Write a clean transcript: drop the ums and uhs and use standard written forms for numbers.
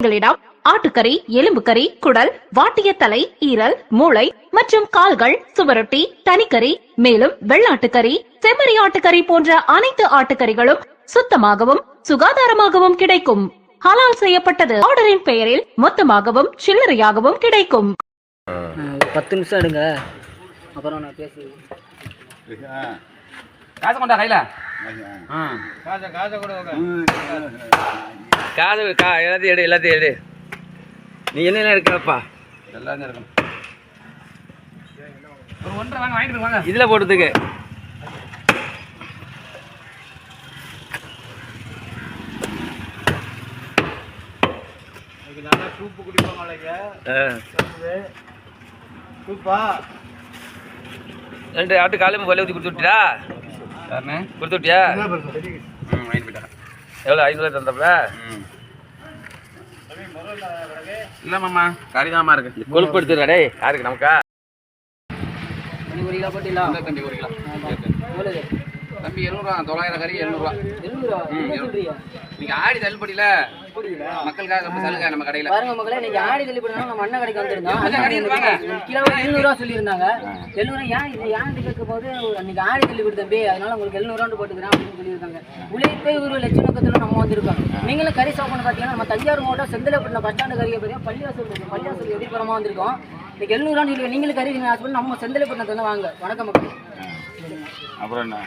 எங்களிடம் ஆட்டுக்கறி, எலும்புக்கறி, குடல், வாட்டிய தலை, ஈரல், மூளை மற்றும் கால்கள், சுவரொட்டி, தனிக்கறி, மேலும் வெள்ளாட்டுக்கறி, செம்மறி ஆட்டுக்கறி போன்ற அனைத்து ஆட்டுக்கறிகளும் சுத்தமாகவும் சுகாதாரமாகவும் கிடைக்கும். ஹலால் செய்யப்பட்டது. ஆர்டரின் பெயரில் மொத்தமாகவும் சில்லறையாகவும் கிடைக்கும். 10 நிமிஷம் எடுங்க, அப்புறம் நான் பேசி காசை கொண்டா கையில. காசு எல்லாத்தையும் எடு. நீ என்ன எடுக்கிறப்பா? எல்லாத்தையும் இருக்கணும். ஒரு 1.5 வாங்க, வாங்கிட்டு வாங்க. இதுல போட்டதுக்கு நல்லா சூப்பு குடிப்பாங்க. சூப்பா 2 ஆட்டு காலையும் கொலை ஊற்றி கொடுத்து விட்டியா? கொடுத்து விட்டியா? வாங்கிட்டு போயிட்டேன். எவ்வளோ? 500 தந்தப்ப? இல்லைம்மா, கறிதாமா இருக்கு. கொழுப்பு எடுத்துடா. டே யாருக்கு? நமக்கா? ஒரு கிலோ போட்டிங்களா? தம்பி 1 கிலோ. தம்பி 700 900 கறி 700. நீங்க ஆடி தள்ளுபடியில மக்களுக்காக ரொம்ப சலுகை நம்ம கடையில. பாருங்க மக்களே, நீங்க ஆடி தள்ளுபடினா நம்ம அண்ணன் கடைக்கு வந்திருந்தோம். கிலோ 700 சொல்லியிருந்தாங்க. 700 ஏன் கேட்கும் போது நீங்க ஆடி தள்ளுபடி தம்பி, அதனால உங்களுக்கு 700 போட்டுக்கிறேன் அப்படின்னு சொல்லியிருக்காங்க. உழைப்பை ஒரு லட்ச நோக்கத்தில் நம்ம வந்திருக்கோம். நீங்களும் கறி சாப்பிட்னு பார்த்தீங்கன்னா நம்ம தஞ்சாவூர் மாவட்டம் செந்திலப்பட்டினம் பஸ் ஸ்டாண்டு கறியை பார்த்தீங்கன்னா பள்ளிவாசல் எதிர்ப்புறமா வந்திருக்கோம். இன்னைக்கு 700 சொல்லி நீங்களும் கறி ஹாஸ்பிட்டல் நம்ம செந்திலப்பட்டினத்தை வந்து வாங்க. வணக்கம் மக்கள். அப்புறம் என்ன?